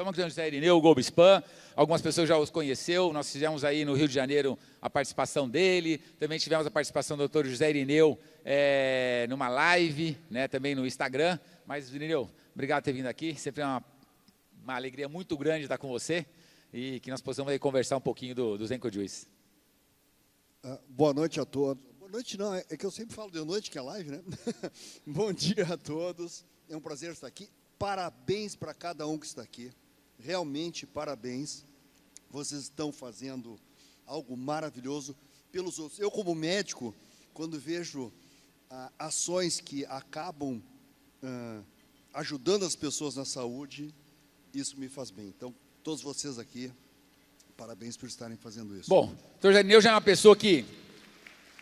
Estamos aqui no José Irineu, o Golbispan, algumas pessoas já os conheceu, nós fizemos aí no Rio de Janeiro a participação dele, também tivemos a participação do Dr. José Irineu numa live, né, também no Instagram. Mas, Irineu, obrigado por ter vindo aqui, sempre é uma alegria muito grande estar com você e que nós possamos aí conversar um pouquinho do Zenco Juice. Boa noite a todos. Boa noite não, é que eu sempre falo de noite, que é live, né? Bom dia a todos, é um prazer estar aqui. Parabéns para cada um que está aqui, realmente parabéns. Vocês estão fazendo algo maravilhoso pelos outros. Eu, como médico, quando vejo ações que acabam ajudando as pessoas na saúde, isso me faz bem. Então, todos vocês aqui, parabéns por estarem fazendo isso. Bom, o Dr. Irineu já é uma pessoa que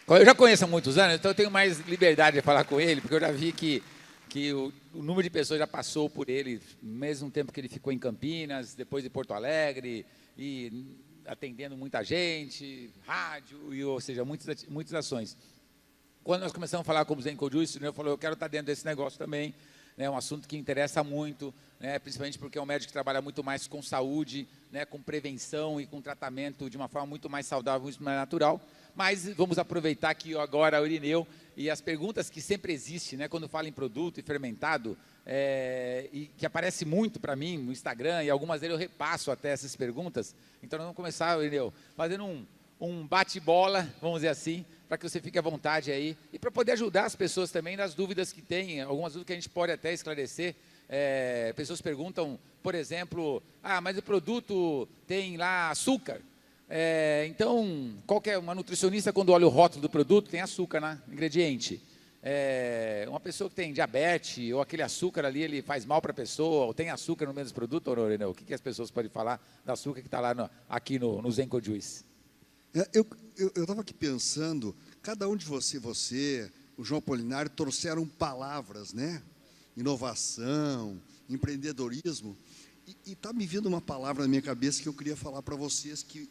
eu já conheço há muitos anos, então eu tenho mais liberdade de falar com ele, porque eu já vi que o número de pessoas já passou por ele, mesmo tempo que ele ficou em Campinas, depois de Porto Alegre, e atendendo muita gente, rádio, ou seja, muitas ações. Quando nós começamos a falar com o Zenco Juice, ele falou, eu quero estar dentro desse negócio também, é um assunto que interessa muito, né, principalmente porque é um médico que trabalha muito mais com saúde, né, com prevenção e com tratamento de uma forma muito mais saudável, muito mais natural. Mas vamos aproveitar aqui agora o Irineu e as perguntas que sempre existem, né, quando fala em produto e fermentado, e que aparece muito para mim no Instagram, e algumas vezes eu repasso até essas perguntas. Então nós vamos começar, Irineu, fazendo um bate-bola, vamos dizer assim, para que você fique à vontade aí, e para poder ajudar as pessoas também nas dúvidas que tem, algumas dúvidas que a gente pode até esclarecer. Pessoas perguntam, por exemplo, mas o produto tem lá açúcar. Então, uma nutricionista, quando olha o rótulo do produto, tem açúcar no ingrediente. Uma pessoa que tem diabetes, ou aquele açúcar ali, ele faz mal para a pessoa, ou tem açúcar no mesmo produto, ou não, o que as pessoas podem falar do açúcar que está lá aqui no Zenco Juice? Eu estava aqui pensando, cada um de você, o João Apolinário, trouxeram palavras, né? Inovação, empreendedorismo, e está me vindo uma palavra na minha cabeça que eu queria falar para vocês que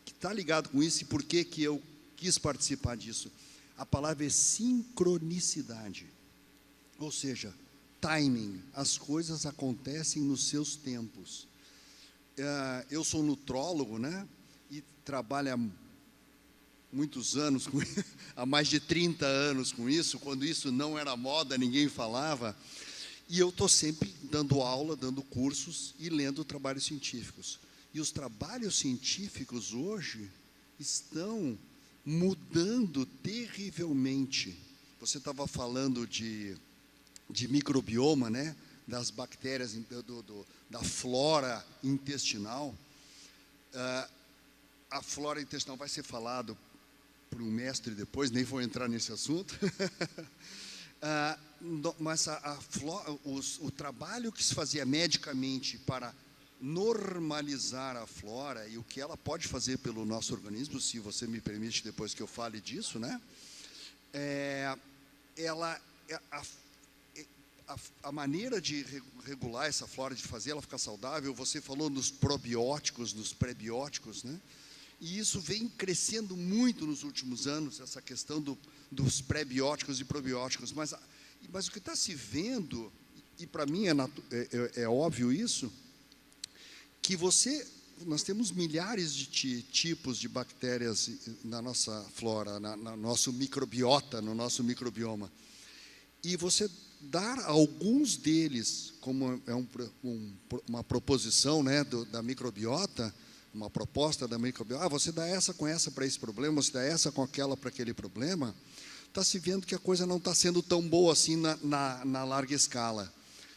está ligado com isso e por que eu quis participar disso. A palavra é sincronicidade, ou seja, timing. As coisas acontecem nos seus tempos. Eu sou nutrólogo, né? E trabalho há muitos anos, há mais de 30 anos com isso, quando isso não era moda, ninguém falava, e eu estou sempre dando aula, dando cursos e lendo trabalhos científicos. E os trabalhos científicos hoje estão mudando terrivelmente. Você estava falando de microbioma, né? Das bactérias, da flora intestinal. A flora intestinal vai ser falado por um mestre depois, nem vou entrar nesse assunto. Mas o trabalho que se fazia medicamente para normalizar a flora e o que ela pode fazer pelo nosso organismo, se você me permite depois que eu fale disso, né? A maneira de regular essa flora, de fazer ela ficar saudável, você falou nos probióticos, nos prebióticos, né? E isso vem crescendo muito nos últimos anos, essa questão dos pré-bióticos e probióticos. Mas o que está se vendo, e para mim é óbvio isso, que nós temos milhares de tipos de bactérias na nossa flora, no nosso microbiota, no nosso microbioma. E você dar alguns deles, como é uma proposição, né, da microbiota, uma proposta da microbiota, você dá essa com essa para esse problema, você dá essa com aquela para aquele problema, está se vendo que a coisa não está sendo tão boa assim na larga escala.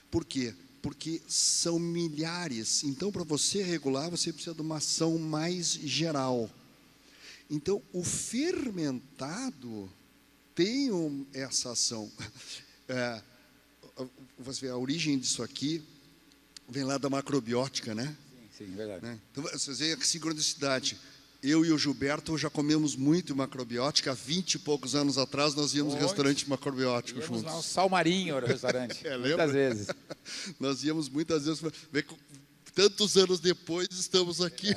Por quê? Porque são milhares. Então, para você regular, você precisa de uma ação mais geral. Então, o fermentado tem essa ação. Você vê, a origem disso aqui vem lá da macrobiótica, né? Sim, verdade. Né? Então, vocês veem a sincronicidade. Eu e o Gilberto já comemos muito macrobiótica. Há 20 e poucos anos atrás, nós íamos no restaurante macrobiótico juntos. Lá, o Salmarinho era o restaurante, muitas vezes. Nós íamos muitas vezes. Tantos anos depois, estamos aqui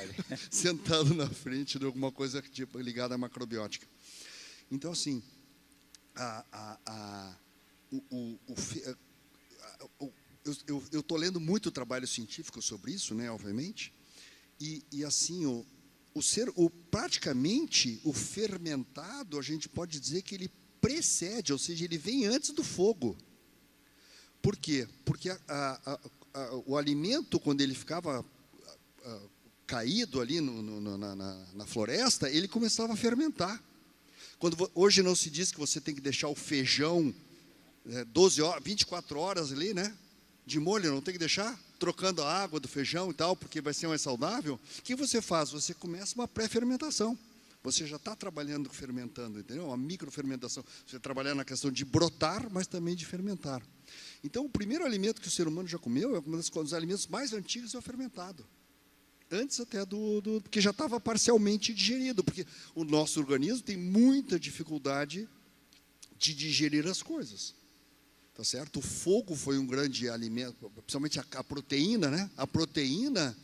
sentados na frente de alguma coisa ligada à macrobiótica. Então, assim, eu estou lendo muito trabalho científico sobre isso, né, obviamente, e assim, praticamente o fermentado, a gente pode dizer que ele precede, ou seja, ele vem antes do fogo. Por quê? Porque o alimento, quando ele ficava caído ali na floresta, ele começava a fermentar. Hoje não se diz que você tem que deixar o feijão 12 horas, 24 horas ali, né? De molho, não tem que deixar trocando a água do feijão e tal, porque vai ser mais saudável. O que você faz? Você começa uma pré-fermentação. Você já está trabalhando fermentando, entendeu? Uma microfermentação. Você trabalha na questão de brotar, mas também de fermentar. Então, o primeiro alimento que o ser humano já comeu, um dos alimentos mais antigos, é o fermentado. Antes até porque já estava parcialmente digerido, porque o nosso organismo tem muita dificuldade de digerir as coisas. Tá certo? O fogo foi um grande alimento, principalmente a proteína, né? A proteína,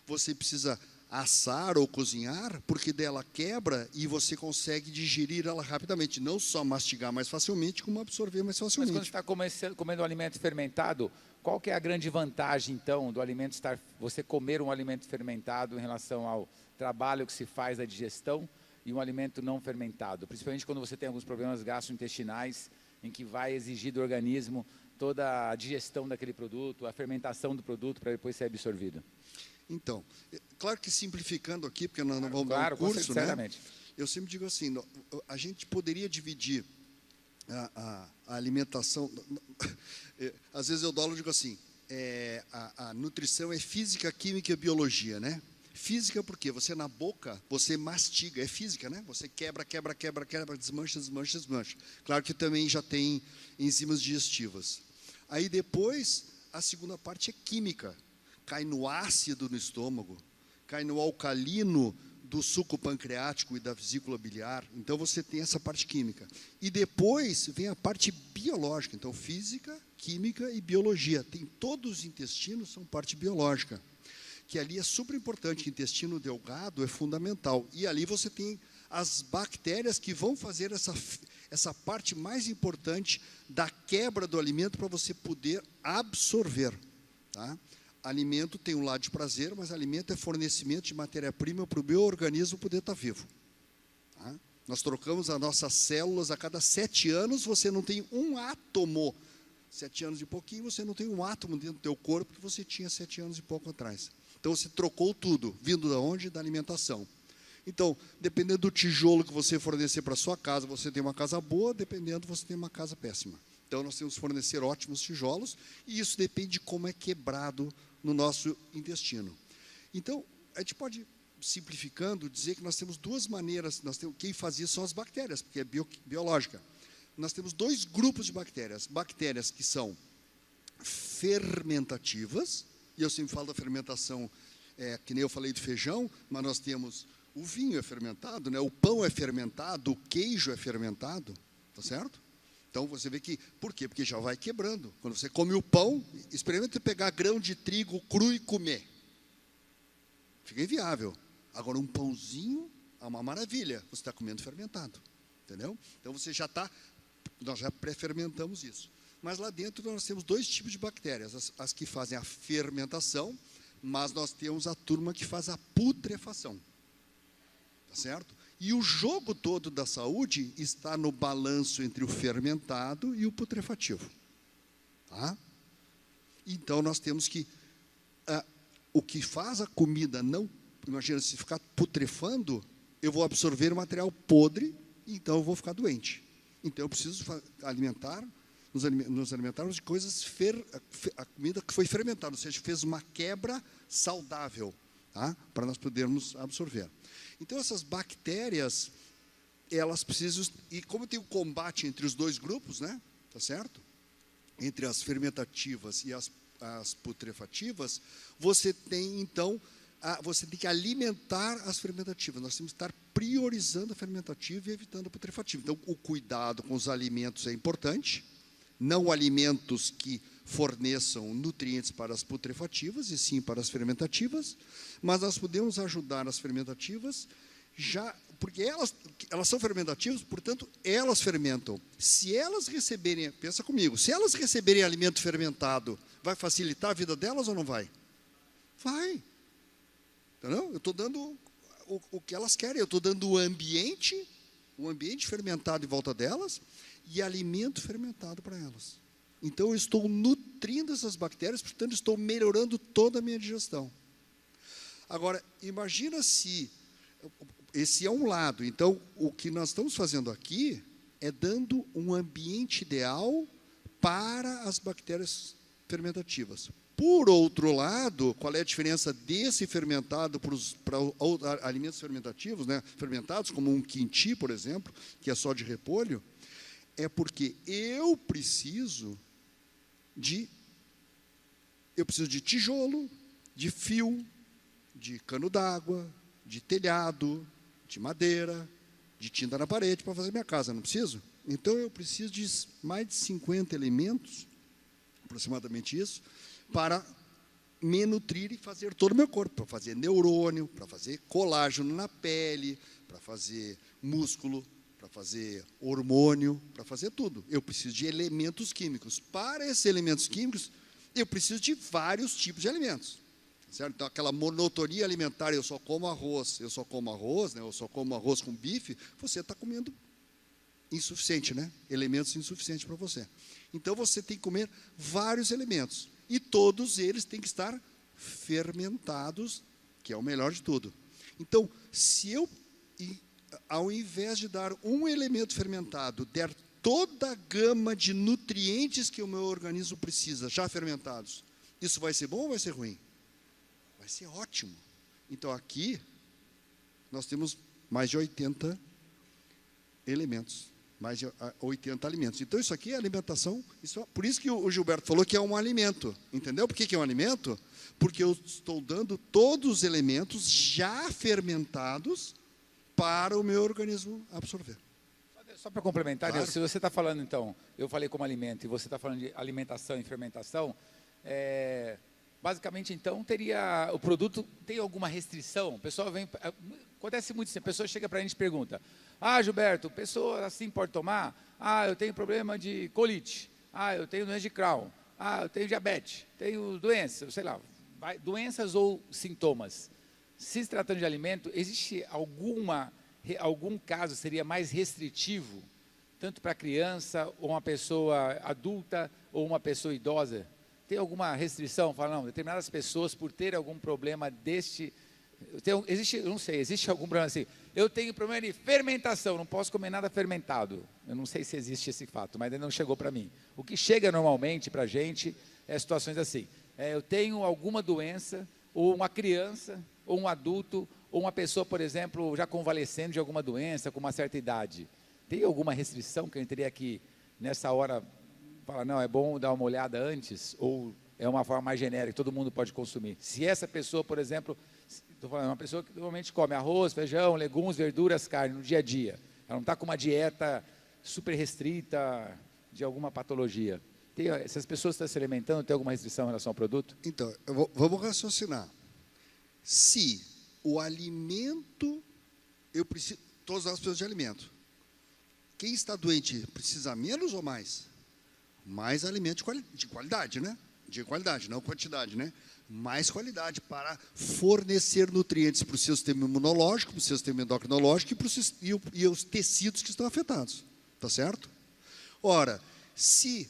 você precisa assar ou cozinhar, porque dela quebra e você consegue digerir ela rapidamente. Não só mastigar mais facilmente, como absorver mais facilmente. Mas quando você está comendo um alimento fermentado, qual que é a grande vantagem, então, do alimento você comer um alimento fermentado em relação ao trabalho que se faz da digestão e um alimento não fermentado? Principalmente quando você tem alguns problemas gastrointestinais, em que vai exigir do organismo toda a digestão daquele produto, a fermentação do produto para depois ser absorvido. Então, claro que simplificando aqui, porque nós não vamos dar um curso, né? Eu sempre digo assim, a gente poderia dividir a alimentação. Às vezes eu dou aula e digo assim, a nutrição é física, química e biologia, né? Física porque você na boca, você mastiga, é física, né? Você quebra, desmancha. Claro que também já tem enzimas digestivas. Aí depois, a segunda parte é química. Cai no ácido no estômago, cai no alcalino do suco pancreático e da vesícula biliar. Então, você tem essa parte química. E depois vem a parte biológica. Então, física, química e biologia. Todos os intestinos são parte biológica. Que ali é super importante, o intestino delgado é fundamental. E ali você tem as bactérias que vão fazer essa parte mais importante da quebra do alimento para você poder absorver. Tá? Alimento tem um lado de prazer, mas alimento é fornecimento de matéria-prima para o meu organismo poder estar vivo. Tá? Nós trocamos as nossas células a cada 7 anos, você não tem um átomo. 7 anos e pouquinho, você não tem um átomo dentro do teu corpo que você tinha 7 anos e pouco atrás. Então, você trocou tudo, vindo de onde? Da alimentação. Então, dependendo do tijolo que você fornecer para a sua casa, você tem uma casa boa, dependendo, você tem uma casa péssima. Então, nós temos que fornecer ótimos tijolos, e isso depende de como é quebrado no nosso intestino. Então, a gente pode, simplificando, dizer que nós temos duas maneiras, quem faz isso são as bactérias, porque é biológica. Nós temos 2 grupos de bactérias. Bactérias que são fermentativas, e eu sempre falo da fermentação, que nem eu falei do feijão, mas nós temos o vinho é fermentado, né? O pão é fermentado, o queijo é fermentado, tá certo? Então, você vê que, por quê? Porque já vai quebrando. Quando você come o pão, experimenta pegar grão de trigo cru e comer. Fica inviável. Agora, um pãozinho é uma maravilha, você está comendo fermentado, entendeu? Então, nós já pré-fermentamos isso. Mas lá dentro nós temos 2 tipos de bactérias, as que fazem a fermentação, mas nós temos a turma que faz a putrefação. Tá certo? E o jogo todo da saúde está no balanço entre o fermentado e o putrefativo. Tá? Então, nós temos que... o que faz a comida não... Imagina, se ficar putrefando, eu vou absorver material podre, então eu vou ficar doente. Então, eu preciso nos alimentarmos de coisas, a comida que foi fermentada, ou seja, fez uma quebra saudável, tá? Para nós podermos absorver. Então, essas bactérias, elas precisam, e como tem o combate entre os 2 grupos, né? Tá certo? Entre as fermentativas e as putrefativas, você tem, então, você tem que alimentar as fermentativas. Nós temos que estar priorizando a fermentativa e evitando a putrefativa. Então, o cuidado com os alimentos é importante, não alimentos que forneçam nutrientes para as putrefativas, e sim para as fermentativas, mas nós podemos ajudar as fermentativas, já porque elas são fermentativas, portanto, elas fermentam. Se elas receberem, pensa comigo, se elas receberem alimento fermentado, vai facilitar a vida delas ou não vai? Vai. Entendeu? Eu estou dando o que elas querem, eu estou dando o ambiente fermentado em volta delas e alimento fermentado para elas. Então, eu estou nutrindo essas bactérias, portanto, estou melhorando toda a minha digestão. Agora, imagina se... Esse é um lado. Então, o que nós estamos fazendo aqui é dando um ambiente ideal para as bactérias fermentativas. Por outro lado, qual é a diferença desse fermentado para alimentos fermentativos, né? Fermentados, como um quinti, por exemplo, que é só de repolho? É porque eu preciso de tijolo, de fio, de cano d'água, de telhado, de madeira, de tinta na parede para fazer minha casa, não preciso? Então, eu preciso de mais de 50 elementos, aproximadamente isso, para me nutrir e fazer todo o meu corpo, para fazer neurônio, para fazer colágeno na pele, para fazer músculo, para fazer hormônio, para fazer tudo. Eu preciso de elementos químicos. Para esses elementos químicos, eu preciso de vários tipos de alimentos. Certo? Então, aquela monotonia alimentar, eu só como arroz, né? Eu só como arroz com bife, você está comendo insuficiente, né? Elementos insuficientes para você. Então, você tem que comer vários elementos. E todos eles têm que estar fermentados, que é o melhor de tudo. Então, se eu, ao invés de dar um elemento fermentado, der toda a gama de nutrientes que o meu organismo precisa, já fermentados, isso vai ser bom ou vai ser ruim? Vai ser ótimo. Então, aqui, nós temos mais de 80 elementos, mais de 80 alimentos. Então, isso aqui é alimentação. Por isso que o Gilberto falou que é um alimento. Entendeu por que é um alimento? Porque eu estou dando todos os elementos já fermentados para o meu organismo absorver. Só para complementar, Claro. Se você está falando, então, eu falei como alimento, e você está falando de alimentação e fermentação, basicamente, então, o produto tem alguma restrição? O pessoal acontece muito assim, a pessoa chega para a gente e pergunta, Gilberto, pessoa assim pode tomar? Eu tenho problema de colite, eu tenho doença de Crohn, eu tenho diabetes, tenho doença, sei lá, doenças ou sintomas. Se tratando de alimento, existe algum caso seria mais restritivo, tanto para criança, ou uma pessoa adulta, ou uma pessoa idosa? Tem alguma restrição? Fala, não, determinadas pessoas, por ter algum problema existe algum problema assim? Eu tenho problema de fermentação, não posso comer nada fermentado. Eu não sei se existe esse fato, mas ainda não chegou para mim. O que chega normalmente para a gente é situações assim. Eu tenho alguma doença, ou uma criança, ou um adulto, ou uma pessoa, por exemplo, já convalescendo de alguma doença, com uma certa idade. Tem alguma restrição que a gente teria que, nessa hora, falar, não, é bom dar uma olhada antes, ou é uma forma mais genérica, todo mundo pode consumir? Se essa pessoa, por exemplo, estou falando, uma pessoa que normalmente come arroz, feijão, legumes, verduras, carne, no dia a dia, ela não está com uma dieta super restrita de alguma patologia. Se as pessoas estão se alimentando, tem alguma restrição em relação ao produto? Então, vamos raciocinar. Se o alimento, todos nós precisamos de alimento. Quem está doente precisa menos ou mais? Mais alimento de qualidade, né? De qualidade, não quantidade, né? Mais qualidade para fornecer nutrientes para o seu sistema imunológico, para o seu sistema endocrinológico e os tecidos que estão afetados. Tá certo? Ora, se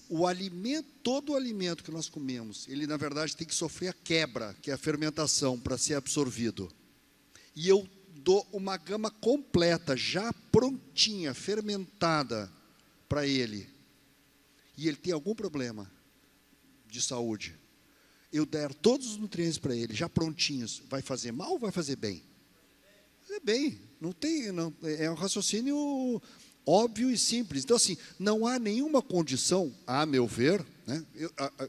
todo o alimento que nós comemos, ele na verdade tem que sofrer a quebra, que é a fermentação, para ser absorvido, e eu dou uma gama completa, já prontinha, fermentada para ele, e ele tem algum problema de saúde, eu der todos os nutrientes para ele, já prontinhos, vai fazer mal ou vai fazer bem? Vai fazer bem, é um raciocínio óbvio e simples. Então, assim, não há nenhuma condição, a meu ver, né?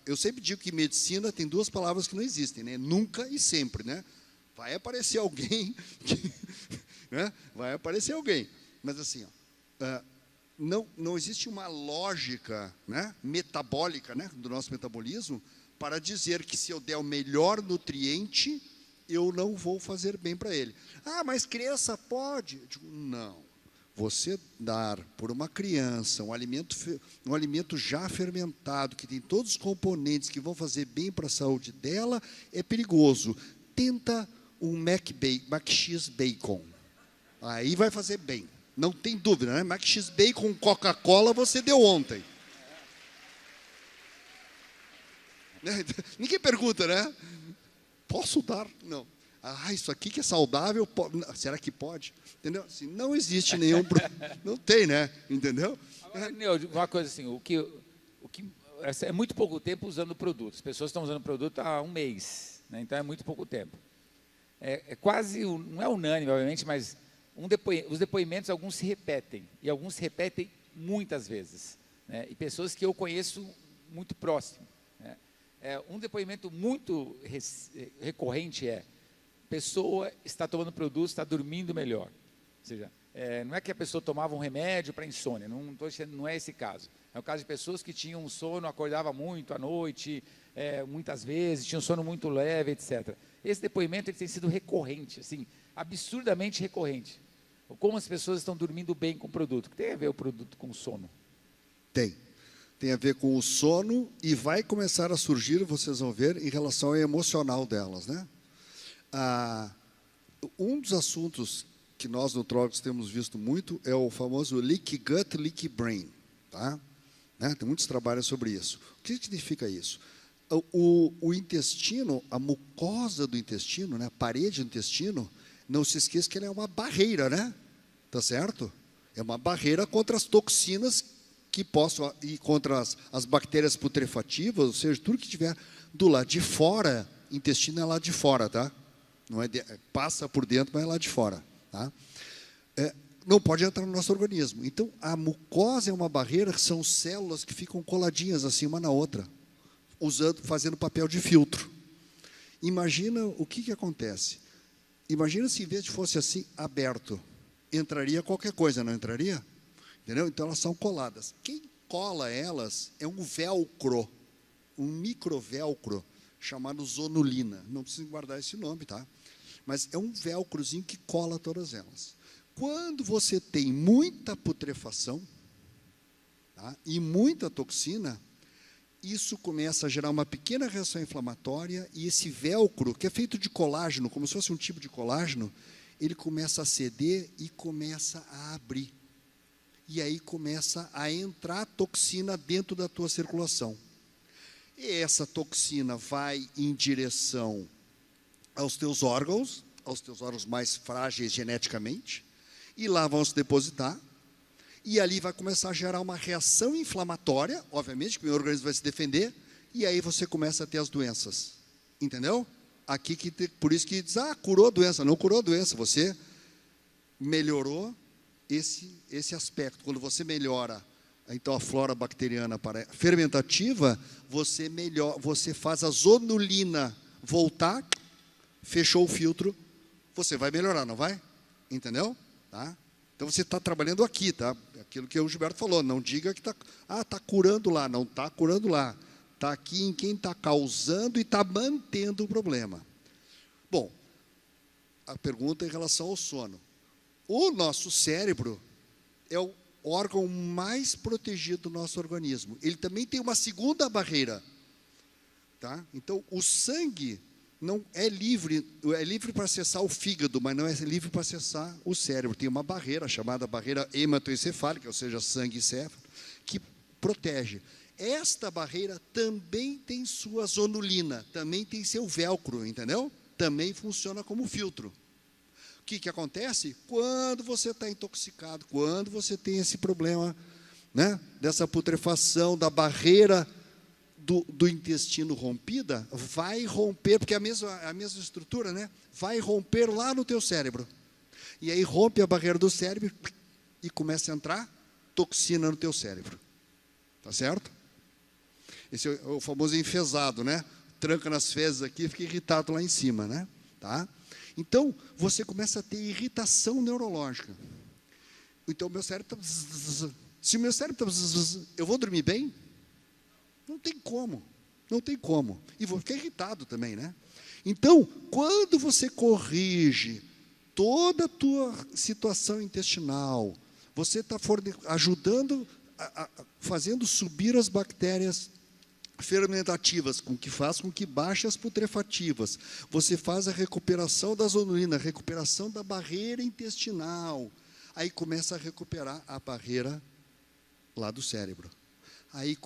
Eu sempre digo que medicina tem duas palavras que não existem, né? Nunca e sempre, né? Vai aparecer alguém, né? Vai aparecer alguém, mas assim, não existe uma lógica, né, metabólica, né, do nosso metabolismo para dizer que se eu der o melhor nutriente, eu não vou fazer bem para ele. Ah, mas criança pode? Eu digo, não. Você dar por uma criança um alimento já fermentado, que tem todos os componentes que vão fazer bem para a saúde dela, é perigoso. Tenta um Mac X Bacon. Aí vai fazer bem. Não tem dúvida, né? Mac X Bacon com Coca-Cola você deu ontem. Ninguém pergunta, né? Posso dar? Não. Ah, isso aqui que é saudável, será que pode? Entendeu? Assim, não existe nenhum... Não tem, né? Entendeu? Agora, Neo, uma coisa assim, o que é muito pouco tempo usando o produto. As pessoas estão usando o produto há um mês, né? Então é muito pouco tempo. É quase, não é unânime, obviamente, mas os depoimentos, alguns se repetem, e alguns se repetem muitas vezes, né? E pessoas que eu conheço muito próximo, né? Um depoimento muito recorrente pessoa está tomando produto, está dormindo melhor. Ou seja, não é que a pessoa tomava um remédio para insônia, não é esse caso. É o caso de pessoas que tinham um sono, acordava muito à noite, muitas vezes, tinham um sono muito leve, etc. Esse depoimento ele tem sido recorrente, assim, absurdamente recorrente. Como as pessoas estão dormindo bem com o produto. O que tem a ver o produto com o sono? Tem a ver com o sono e vai começar a surgir, vocês vão ver, em relação ao emocional delas, né? Um dos assuntos que nós nutrólogos temos visto muito é o famoso leaky gut, leaky brain, tá? Né? Tem muitos trabalhos sobre isso. O que significa isso? O intestino, a mucosa do intestino, né? A parede do intestino, não se esqueça que ela é uma barreira, né? Tá certo? É uma barreira contra as toxinas que possam, e contra as bactérias putrefativas, ou seja, tudo que estiver do lado de fora, intestino é lá de fora, tá? Não passa por dentro, mas é lá de fora, tá? Não pode entrar no nosso organismo. Então, a mucosa é uma barreira, são células que ficam coladinhas assim uma na outra, fazendo papel de filtro. Imagina o que acontece. Imagina se em vez de fosse assim, aberto, entraria qualquer coisa, não entraria? Entendeu? Então, elas são coladas. Quem cola elas é um velcro, um microvelcro, chamado zonulina. Não precisa guardar esse nome, tá? Mas é um velcrozinho que cola todas elas. Quando você tem muita putrefação, tá, e muita toxina, isso começa a gerar uma pequena reação inflamatória e esse velcro, que é feito de colágeno, como se fosse um tipo de colágeno, ele começa a ceder e começa a abrir. E aí começa a entrar toxina dentro da tua circulação. E essa toxina vai em direção aos teus órgãos mais frágeis geneticamente, e lá vão se depositar, e ali vai começar a gerar uma reação inflamatória, obviamente, que o meu organismo vai se defender, e aí você começa a ter as doenças. Entendeu? Por isso que diz, curou a doença. Não curou a doença, você melhorou esse aspecto. Quando você melhora, então, a flora bacteriana para fermentativa, você faz a zonulina voltar, fechou o filtro, você vai melhorar, não vai? Entendeu? Tá? Então, você está trabalhando aqui, tá? Aquilo que o Gilberto falou, não diga que está curando lá, não está curando lá. Está aqui em quem está causando e está mantendo o problema. Bom, a pergunta em relação ao sono. O nosso cérebro é o órgão mais protegido do nosso organismo. Ele também tem uma segunda barreira. Tá? Então, o sangue não é livre para acessar o fígado, mas não é livre para acessar o cérebro. Tem uma barreira chamada barreira hematoencefálica, ou seja, sangue e céfalo, que protege. Esta barreira também tem sua zonulina, também tem seu velcro, entendeu? Também funciona como filtro. O que acontece? Quando você está intoxicado, quando você tem esse problema, né, dessa putrefação, da barreira do intestino rompida, vai romper, porque é a mesma estrutura, né? Vai romper lá no teu cérebro. E aí rompe a barreira do cérebro e começa a entrar toxina no teu cérebro. Tá certo? Esse é o famoso enfesado, né? Tranca nas fezes aqui e fica irritado lá em cima, né? Tá? Então, você começa a ter irritação neurológica. Então, o meu cérebro está... Se o meu cérebro está... Eu vou dormir bem? Não tem como. Não tem como. E vou ficar irritado também, né? Então, quando você corrige toda a tua situação intestinal, você está ajudando, fazendo subir as bactérias fermentativas, que faz com que baixe as putrefativas. Você faz a recuperação da zonulina, a recuperação da barreira intestinal. Aí começa a recuperar a barreira lá do cérebro. Aí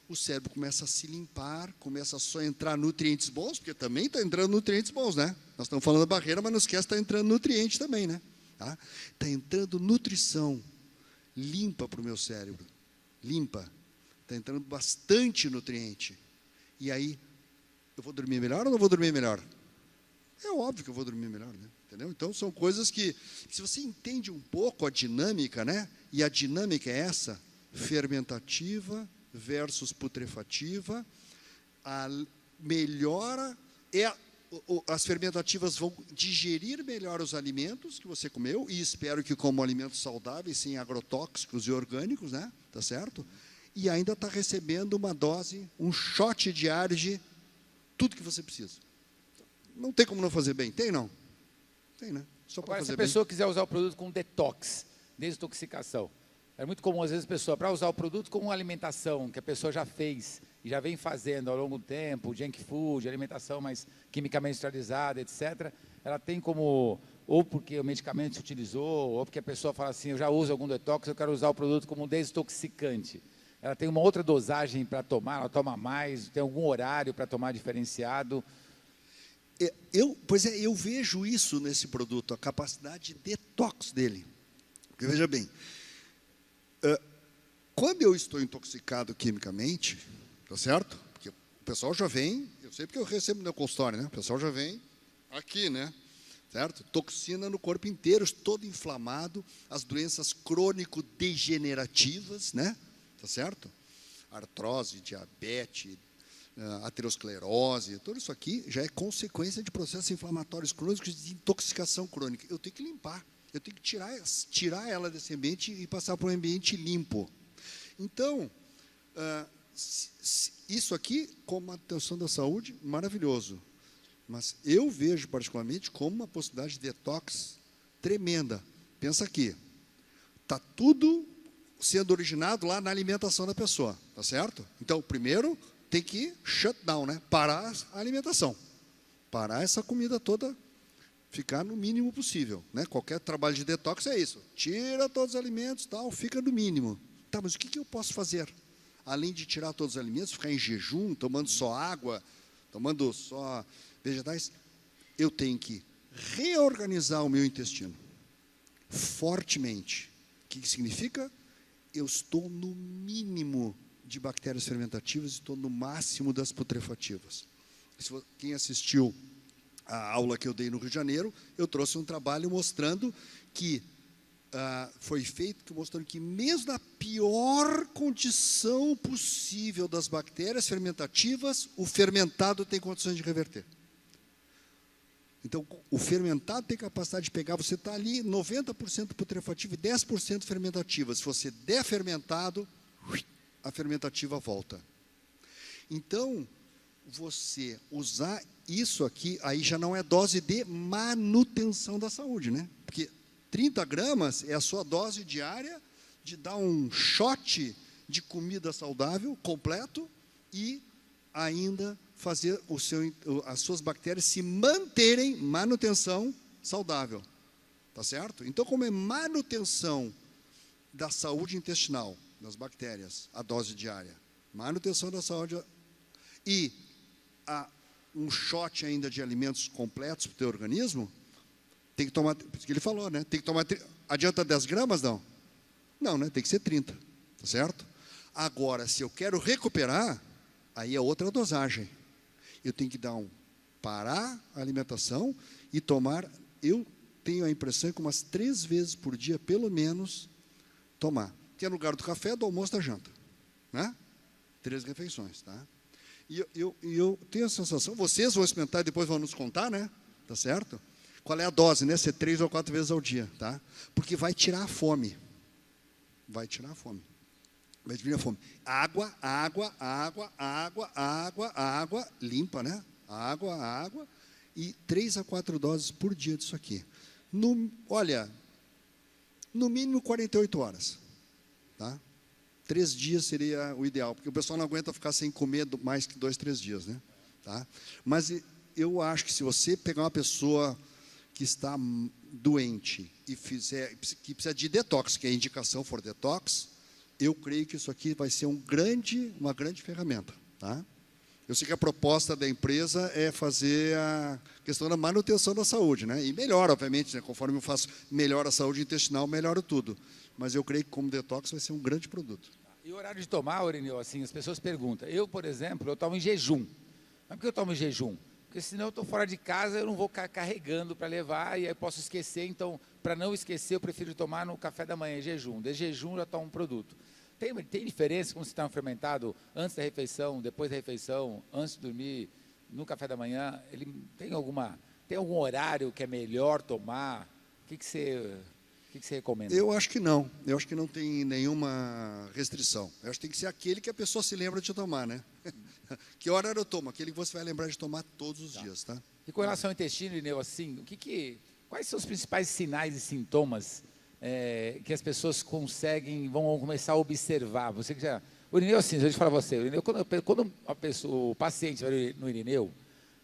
o cérebro começa a se limpar, começa a só entrar nutrientes bons, porque também está entrando nutrientes bons, né? Nós estamos falando da barreira, mas não esquece que está entrando nutriente também, né? Está entrando nutrição limpa para o meu cérebro, limpa. Está entrando bastante nutriente. E aí, eu vou dormir melhor ou não vou dormir melhor? É óbvio que eu vou dormir melhor, né? Entendeu? Então, são coisas que, se você entende um pouco a dinâmica, né? E a dinâmica é essa, fermentativa versus putrefativa, a melhora as fermentativas vão digerir melhor os alimentos que você comeu, e espero que como alimentos saudáveis, sem agrotóxicos e orgânicos, né? Tá certo? E ainda está recebendo uma dose, um shot diário de tudo que você precisa. Não tem como não fazer bem, tem não? Tem, né? Só para fazer bem. Se a pessoa quiser usar o produto com detox, desintoxicação, é muito comum, às vezes, a pessoa, para usar o produto como uma alimentação, que a pessoa já fez e já vem fazendo ao longo do tempo, junk food, alimentação mais quimicamente industrializada, etc., ela tem como, ou porque o medicamento se utilizou, ou porque a pessoa fala assim, eu já uso algum detox, eu quero usar o produto como desintoxicante. Ela tem uma outra dosagem para tomar, ela toma mais, tem algum horário para tomar diferenciado. Eu vejo isso nesse produto, a capacidade de detox dele. Porque, veja bem, quando eu estou intoxicado quimicamente, tá certo? Porque o pessoal já vem, eu sei porque eu recebo no meu consultório, né? O pessoal já vem aqui, né? Certo? Toxina no corpo inteiro, todo inflamado, as doenças crônico-degenerativas, né? Tá certo? Artrose, diabetes, aterosclerose, tudo isso aqui já é consequência de processos inflamatórios crônicos de intoxicação crônica. Eu tenho que limpar, eu tenho que tirar ela desse ambiente e passar para um ambiente limpo. Então, isso aqui, como manutenção da saúde, maravilhoso. Mas eu vejo particularmente como uma possibilidade de detox tremenda. Pensa aqui, está tudo sendo originado lá na alimentação da pessoa, tá certo? Então, primeiro, tem que shut down, né? Parar a alimentação. Parar essa comida toda, ficar no mínimo possível, né? Qualquer trabalho de detox é isso. Tira todos os alimentos, tal, fica no mínimo. Tá, mas o que eu posso fazer? Além de tirar todos os alimentos, ficar em jejum, tomando só água, tomando só vegetais, eu tenho que reorganizar o meu intestino fortemente. O que significa? Eu estou no mínimo de bactérias fermentativas e estou no máximo das putrefativas. Quem assistiu a aula que eu dei no Rio de Janeiro, eu trouxe um trabalho mostrando que foi feito, mostrando que mesmo na pior condição possível das bactérias fermentativas, o fermentado tem condições de reverter. Então, o fermentado tem capacidade de pegar, você está ali 90% putrefativo e 10% fermentativa. Se você der fermentado, a fermentativa volta. Então, você usar isso aqui, aí já não é dose de manutenção da saúde, né? Porque 30 gramas é a sua dose diária de dar um shot de comida saudável, completo, e ainda fazer as suas bactérias se manterem, manutenção saudável. Tá certo? Então, como é manutenção da saúde intestinal, das bactérias, a dose diária, manutenção da saúde, e um shot ainda de alimentos completos para o teu organismo, tem que tomar, porque ele falou, né? Tem que tomar, adianta 10 gramas, não? Não, né? Tem que ser 30, tá certo? Agora, se eu quero recuperar, aí é outra dosagem. Eu tenho que parar a alimentação e tomar, eu tenho a impressão que umas 3 vezes por dia, pelo menos, tomar. Que é no lugar do café, do almoço, da janta. Né? 3 refeições, tá? E eu tenho a sensação, vocês vão experimentar e depois vão nos contar, né? Tá certo? Qual é a dose, né? Ser 3 ou 4 vezes ao dia, tá? Porque vai tirar a fome. Vai tirar a fome. Vai diminuir a fome. Água, limpa, né? a água e 3 a 4 doses por dia disso aqui. Olha, no mínimo 48 horas. Tá? 3 dias seria o ideal, porque o pessoal não aguenta ficar sem comer mais que 2, 3 dias, né? Tá? Mas eu acho que se você pegar uma pessoa que está doente e que precisa de detox, que a indicação for detox, eu creio que isso aqui vai ser uma grande ferramenta. Tá? Eu sei que a proposta da empresa é fazer a questão da manutenção da saúde, né? E melhora, obviamente, né? Conforme eu faço melhor a saúde intestinal, melhora tudo. Mas eu creio que como detox vai ser um grande produto. E o horário de tomar, Irineu, assim, as pessoas perguntam. Eu, por exemplo, eu tomo em jejum. Mas por que eu tomo em jejum? Porque senão eu estou fora de casa, eu não vou ficar carregando para levar, e aí posso esquecer. Então, para não esquecer, eu prefiro tomar no café da manhã, em jejum. De jejum, já tomo um produto. Tem diferença quando você está um fermentado antes da refeição, depois da refeição, antes de dormir, no café da manhã? Ele tem algum horário que é melhor tomar? O que você recomenda? Eu acho que não. Eu acho que não tem nenhuma restrição. Eu acho que tem que ser aquele que a pessoa se lembra de tomar, né? Que hora eu tomo? Aquele que você vai lembrar de tomar todos os dias, tá? E com relação ao intestino, Irineu, assim, quais são os principais sinais e sintomas que as pessoas vão começar a observar? Você que já... O Irineu, assim, deixa eu falar para você, o Irineu, quando o paciente vai no Irineu,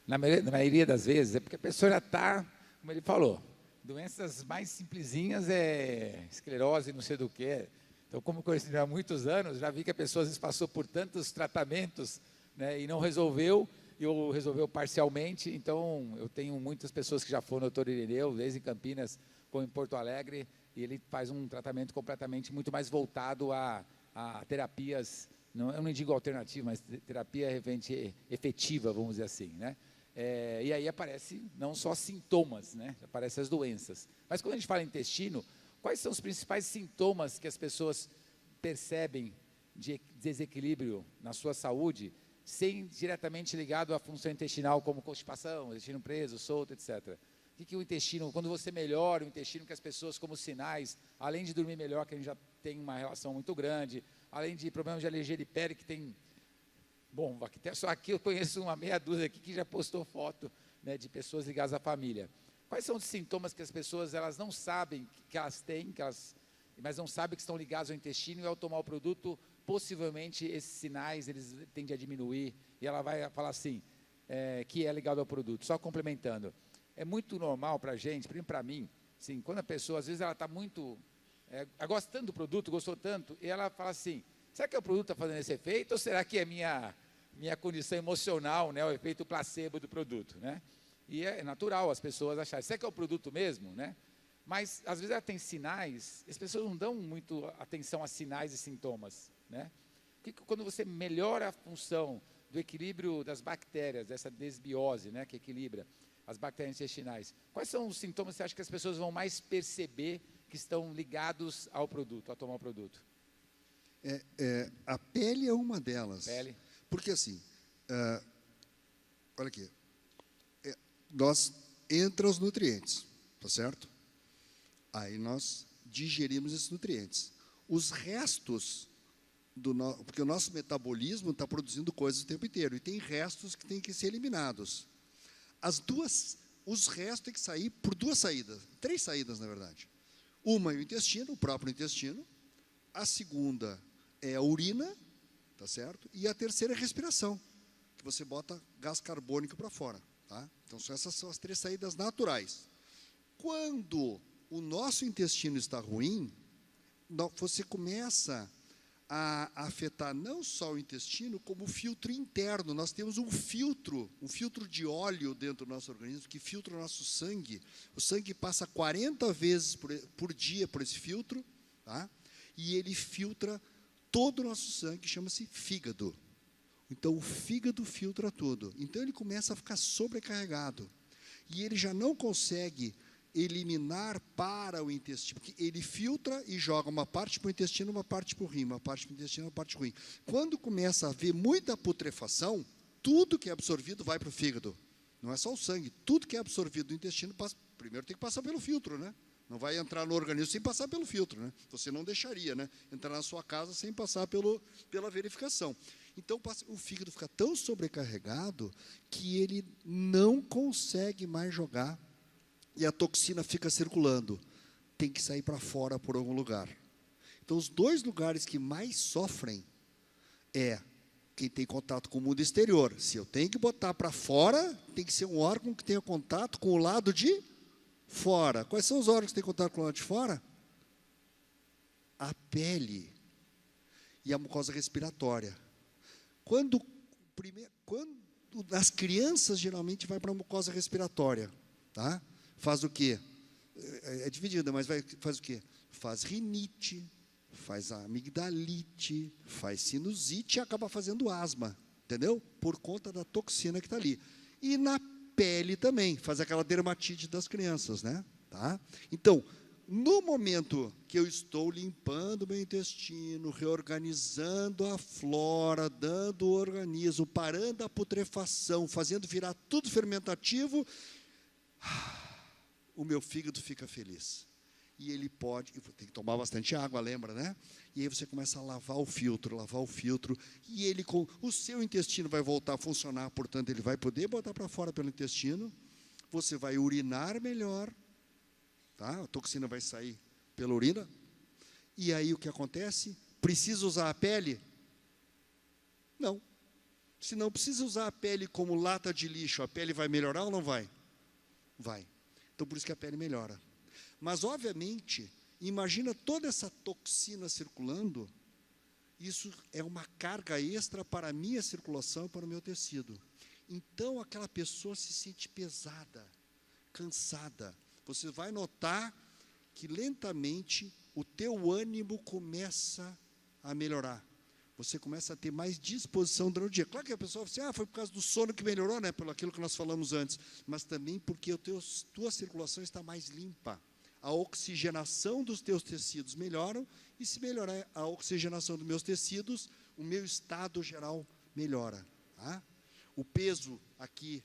na maioria das vezes, é porque a pessoa já está, como ele falou, doenças mais simplesinhas esclerose, não sei do que. Então, como eu conheci há muitos anos, já vi que a pessoa às vezes passou por tantos tratamentos, né, e não resolveu, ou resolveu parcialmente. Então, eu tenho muitas pessoas que já foram no Dr. Irineu, desde em Campinas, como em Porto Alegre, e ele faz um tratamento completamente muito mais voltado a terapias, eu não digo alternativo, mas terapia efetiva, vamos dizer assim, né? E aí aparece não só sintomas, né? Aparecem as doenças. Mas quando a gente fala em intestino, quais são os principais sintomas que as pessoas percebem de desequilíbrio na sua saúde, sem diretamente ligado à função intestinal, como constipação, intestino preso, solto, etc. O que o intestino, quando você melhora o intestino, que as pessoas, como sinais, além de dormir melhor, que a gente já tem uma relação muito grande, além de problemas de alergia de pele, que tem... Bom, só aqui eu conheço uma meia dúzia aqui que já postou foto, né, de pessoas ligadas à família. Quais são os sintomas que as pessoas elas não sabem que elas têm, mas não sabem que estão ligados ao intestino, e ao tomar o produto, possivelmente esses sinais eles tendem a diminuir, e ela vai falar assim, que é ligado ao produto. Só complementando, é muito normal para a gente, para mim, assim, quando a pessoa, às vezes ela está muito, gostando do produto, gostou tanto, e ela fala assim, será que o produto está fazendo esse efeito, ou será que é minha condição emocional, né, o efeito placebo do produto, né? E é natural as pessoas acharem, será que é o produto mesmo, né? Mas, às vezes, ela tem sinais, as pessoas não dão muito atenção a sinais e sintomas, né? Quando você melhora a função do equilíbrio das bactérias, dessa desbiose, né, que equilibra as bactérias intestinais, quais são os sintomas que você acha que as pessoas vão mais perceber que estão ligados ao produto, a tomar o produto? A pele é uma delas. Pele. Porque, assim, olha aqui, nós entra os nutrientes, tá certo? Aí nós digerimos esses nutrientes. Os restos porque o nosso metabolismo está produzindo coisas o tempo inteiro, e tem restos que têm que ser eliminados. Os restos têm que sair por 2 saídas, 3 saídas, na verdade. Uma é o intestino, o próprio intestino. A segunda é a urina, tá certo? E a terceira é a respiração, que você bota gás carbônico para fora, tá? Então, essas são as 3 saídas naturais. Quando o nosso intestino está ruim, você começa a afetar não só o intestino, como o filtro interno. Nós temos um filtro de óleo dentro do nosso organismo, que filtra o nosso sangue. O sangue passa 40 vezes por dia por esse filtro, tá? E ele filtra todo o nosso sangue, chama-se fígado. Então, o fígado filtra tudo. Então, ele começa a ficar sobrecarregado. E ele já não consegue eliminar para o intestino, porque ele filtra e joga uma parte para o intestino, uma parte para o rim, uma parte para o intestino, uma parte para o rim. Quando começa a haver muita putrefação, tudo que é absorvido vai para o fígado. Não é só o sangue, tudo que é absorvido do intestino, primeiro tem que passar pelo filtro, né? Não vai entrar no organismo sem passar pelo filtro, né? Você não deixaria, né? Entrar na sua casa sem passar pela verificação. Então, o fígado fica tão sobrecarregado que ele não consegue mais jogar e a toxina fica circulando. Tem que sair para fora por algum lugar. Então, os 2 lugares que mais sofrem é quem tem contato com o mundo exterior. Se eu tenho que botar para fora, tem que ser um órgão que tenha contato com o lado de fora. Quais são os órgãos que têm contato com o lado de fora? A pele e a mucosa respiratória. Quando as crianças, geralmente, vai para a mucosa respiratória. Tá? Faz o quê? É dividida, mas faz o quê? Faz rinite, faz amigdalite, faz sinusite e acaba fazendo asma, entendeu? Por conta da toxina que está ali. E na pele também, faz aquela dermatite das crianças, né? Tá? Então, no momento que eu estou limpando o meu intestino, reorganizando a flora, dando o organismo, parando a putrefação, fazendo virar tudo fermentativo, o meu fígado fica feliz. E ele pode, tem que tomar bastante água, lembra, né? E aí você começa a lavar o filtro, e ele, o seu intestino vai voltar a funcionar, portanto, ele vai poder botar para fora pelo intestino, você vai urinar melhor, tá? A toxina vai sair pela urina, e aí o que acontece? Precisa usar a pele? Não. Se não precisa usar a pele como lata de lixo, a pele vai melhorar ou não vai? Vai. Então, por isso que a pele melhora. Mas, obviamente, imagina toda essa toxina circulando, isso é uma carga extra para a minha circulação e para o meu tecido. Então, aquela pessoa se sente pesada, cansada. Você vai notar que, lentamente, o teu ânimo começa a melhorar. Você começa a ter mais disposição durante o dia. Claro que a pessoa fala assim, foi por causa do sono que melhorou, né? Pelo aquilo que nós falamos antes. Mas também porque tua circulação está mais limpa. A oxigenação dos teus tecidos melhoram, e se melhorar a oxigenação dos meus tecidos, o meu estado geral melhora. Tá? O peso aqui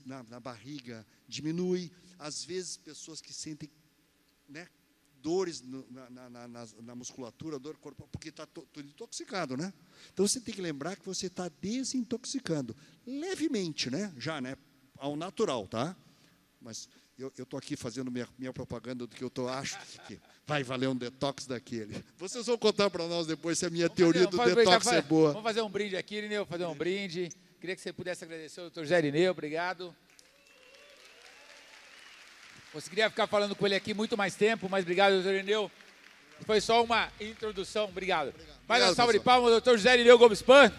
na barriga diminui. Às vezes, pessoas que sentem, né, dores na musculatura, dor corporal, porque está tudo intoxicado, né? Então, você tem que lembrar que você está desintoxicando. Levemente, né? Já, né? Ao natural, tá? Mas eu estou aqui fazendo minha propaganda do que eu acho que vai valer um detox daquele. Vocês vão contar para nós depois se a minha teoria do detox é boa. Vamos fazer um brinde aqui, Irineu, fazer um brinde. Queria que você pudesse agradecer ao Dr. José Irineu, obrigado. Conseguiria ficar falando com ele aqui muito mais tempo, mas obrigado, Dr. Irineu. Foi só uma introdução, obrigado. Mais uma salva de palmas, Dr. José Irineu Gomes Pan.